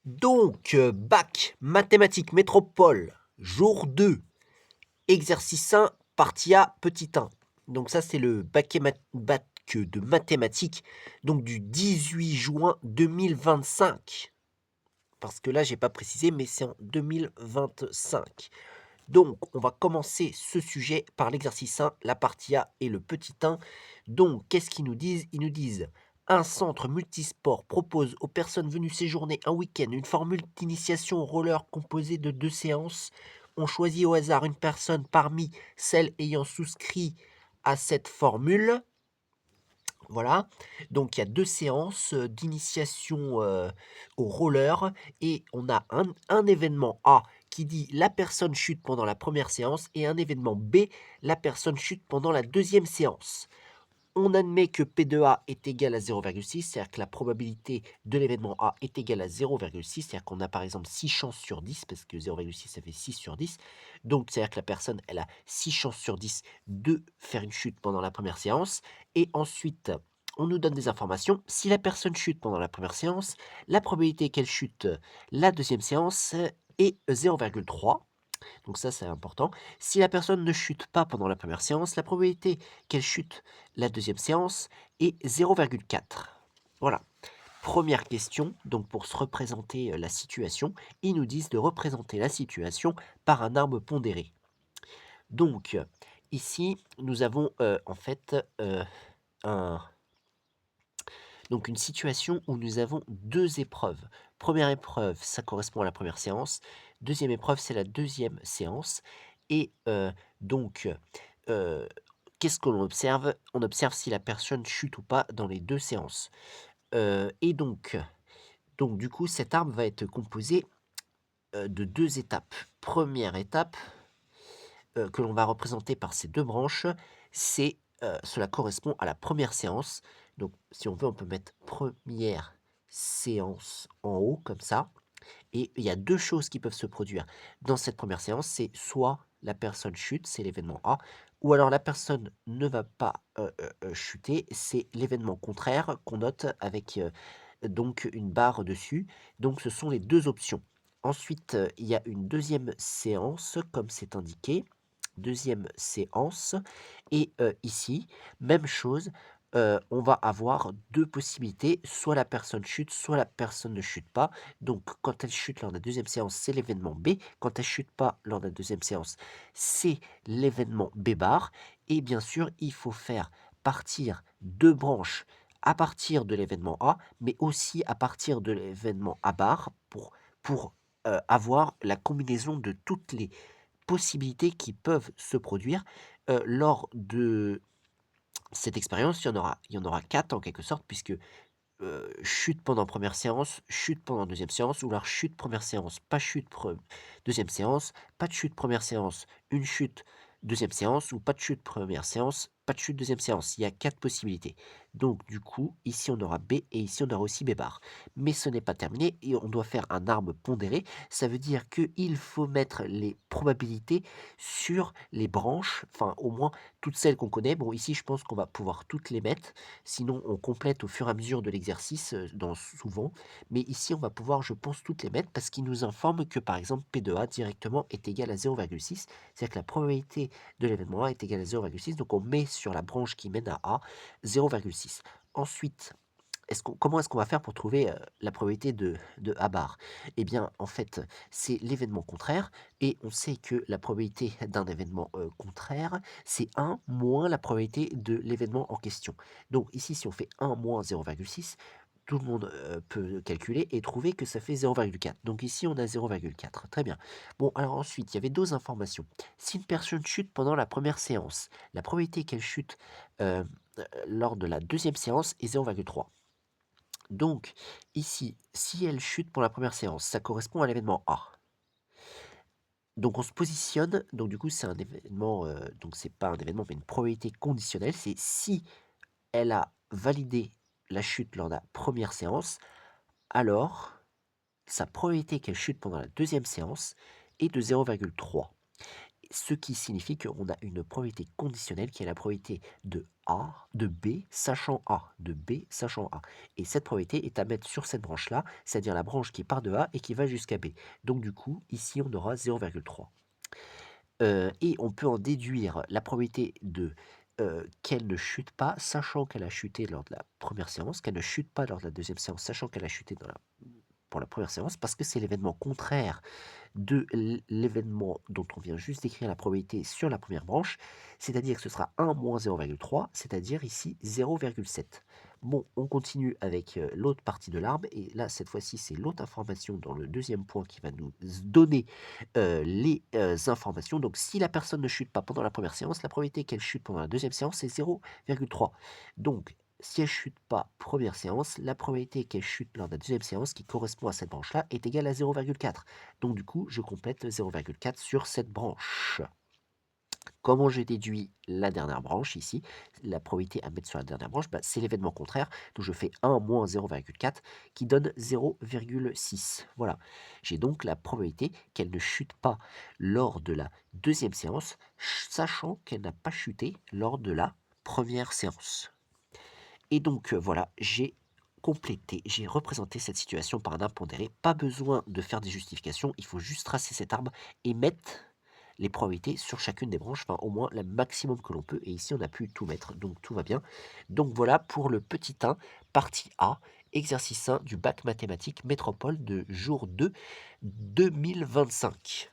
Donc, bac, mathématiques, métropole, jour 2, exercice 1, partie A, petit 1. Donc ça, c'est le bac de mathématiques, donc du 18 juin 2025. Parce que là, j'ai pas précisé, mais c'est en 2025. Donc, on va commencer ce sujet par l'exercice 1, la partie A et le petit 1. Donc, qu'est-ce qu'ils nous disent? Ils nous disent: un centre multisport propose aux personnes venues séjourner un week-end une formule d'initiation au roller composée de 2 séances. On choisit au hasard une personne parmi celles ayant souscrit à cette formule. Voilà, donc il y a 2 séances, d'initiation, au roller et on a un événement A qui dit: «La personne chute pendant la première séance» et un événement B: «La personne chute pendant la deuxième séance». On admet que P de A est égal à 0,6, c'est-à-dire que la probabilité de l'événement A est égale à 0,6, c'est-à-dire qu'on a par exemple 6 chances sur 10, parce que 0,6 ça fait 6 sur 10. Donc c'est-à-dire que la personne, elle a 6 chances sur 10 de faire une chute pendant la première séance. Et ensuite, on nous donne des informations. Si la personne chute pendant la première séance, la probabilité qu'elle chute la deuxième séance est 0,3. Donc ça, c'est important. Si la personne ne chute pas pendant la première séance, la probabilité qu'elle chute la deuxième séance est 0,4. Voilà. Première question, donc pour se représenter la situation, ils nous disent de représenter la situation par un arbre pondéré. Donc, ici, nous avons en fait un, donc une situation où nous avons 2 épreuves. Première épreuve, ça correspond à la première séance. Deuxième épreuve, c'est la deuxième séance. Et donc, heu, qu'est-ce que l'on observe? On observe si la personne chute ou pas dans les 2 séances. Et donc du coup, cet arbre va être composé, de 2 étapes. Première étape, que l'on va représenter par ces 2 branches, c'est, cela correspond à la première séance. Donc si on veut, on peut mettre première séance en haut comme ça et il y a 2 choses qui peuvent se produire dans cette première séance, c'est soit la personne chute, c'est l'événement A, ou alors la personne ne va pas, chuter, c'est l'événement contraire qu'on note avec, donc une barre dessus. Donc ce sont les 2 options. Ensuite, il y a une deuxième séance comme c'est indiqué. Deuxième séance et ici, même chose, on va avoir 2 possibilités, soit la personne chute, soit la personne ne chute pas. Donc quand elle chute lors de la deuxième séance, c'est l'événement B. Quand elle chute pas lors de la deuxième séance, c'est l'événement B bar et bien sûr, il faut faire partir 2 branches à partir de l'événement A, mais aussi à partir de l'événement A bar pour avoir la combinaison de toutes les possibilités qui peuvent se produire, lors de cette expérience. Il y en aura 4 en quelque sorte puisque, chute pendant première séance, chute pendant deuxième séance ou alors chute première séance, pas chute deuxième séance, pas de chute première séance, une chute deuxième séance ou pas de chute première séance, pas de chute deuxième séance. Il y a 4 possibilités. Donc du coup, ici on aura B et ici on aura aussi B bar. Mais ce n'est pas terminé et on doit faire un arbre pondéré. Ça veut dire qu'il faut mettre les probabilités sur les branches, enfin au moins toutes celles qu'on connaît. Bon ici je pense qu'on va pouvoir toutes les mettre. Sinon, on complète au fur et à mesure de l'exercice, dans souvent. Mais ici, on va pouvoir, je pense, toutes les mettre parce qu'il nous informe que, par exemple, P de A directement est égal à 0,6. C'est-à-dire que la probabilité de l'événement A est égale à 0,6. Donc, on met sur la branche qui mène à A 0,6. Ensuite, comment est-ce qu'on va faire pour trouver la probabilité de A bar? Eh bien, en fait, c'est l'événement contraire, et on sait que la probabilité d'un événement contraire, c'est 1 moins la probabilité de l'événement en question. Donc ici, si on fait 1 moins 0,6, tout le monde peut calculer et trouver que ça fait 0,4. Donc ici, on a 0,4. Très bien. Bon, alors ensuite, il y avait d'autres informations. Si une personne chute pendant la première séance, la probabilité qu'elle chute lors de la deuxième séance est 0,3. Donc, ici, si elle chute pour la première séance, ça correspond à l'événement A. Donc on se positionne, donc du coup c'est un événement, donc c'est pas un événement mais une probabilité conditionnelle, c'est si elle a validé la chute lors de la première séance, alors sa probabilité qu'elle chute pendant la deuxième séance est de 0,3. Ce qui signifie qu'on a une probabilité conditionnelle qui est la probabilité de A de B sachant A, de B sachant A. Et cette probabilité est à mettre sur cette branche-là, c'est-à-dire la branche qui part de A et qui va jusqu'à B. Donc du coup, ici, on aura 0,3. Et on peut en déduire la probabilité qu'elle ne chute pas, sachant qu'elle a chuté lors de la première séance, qu'elle ne chute pas lors de la deuxième séance, sachant qu'elle a chuté pour la première séance, parce que c'est l'événement contraire de l'événement dont on vient juste d'écrire la probabilité sur la première branche, c'est-à-dire que ce sera 1 moins 0,3, c'est-à-dire ici 0,7. Bon, on continue avec l'autre partie de l'arbre, et là, cette fois-ci, c'est l'autre information dans le deuxième point qui va nous donner les informations. Donc, si la personne ne chute pas pendant la première séance, la probabilité qu'elle chute pendant la deuxième séance, c'est 0,3. Donc, si elle chute pas première séance, la probabilité qu'elle chute lors de la deuxième séance, qui correspond à cette branche-là, est égale à 0,4. Donc du coup, je complète le 0,4 sur cette branche. Comment j'ai déduit la dernière branche ici? La probabilité à mettre sur la dernière branche, bah, c'est l'événement contraire. Donc je fais 1 moins 0,4 qui donne 0,6. Voilà. J'ai donc la probabilité qu'elle ne chute pas lors de la deuxième séance, sachant qu'elle n'a pas chuté lors de la première séance. Et donc voilà, j'ai complété, j'ai représenté cette situation par un impondéré. Pas besoin de faire des justifications, il faut juste tracer cet arbre et mettre les probabilités sur chacune des branches, enfin au moins le maximum que l'on peut. Et ici, on a pu tout mettre, donc tout va bien. Donc voilà pour le petit 1, partie A, exercice 1 du bac mathématique métropole de jour 2 2025.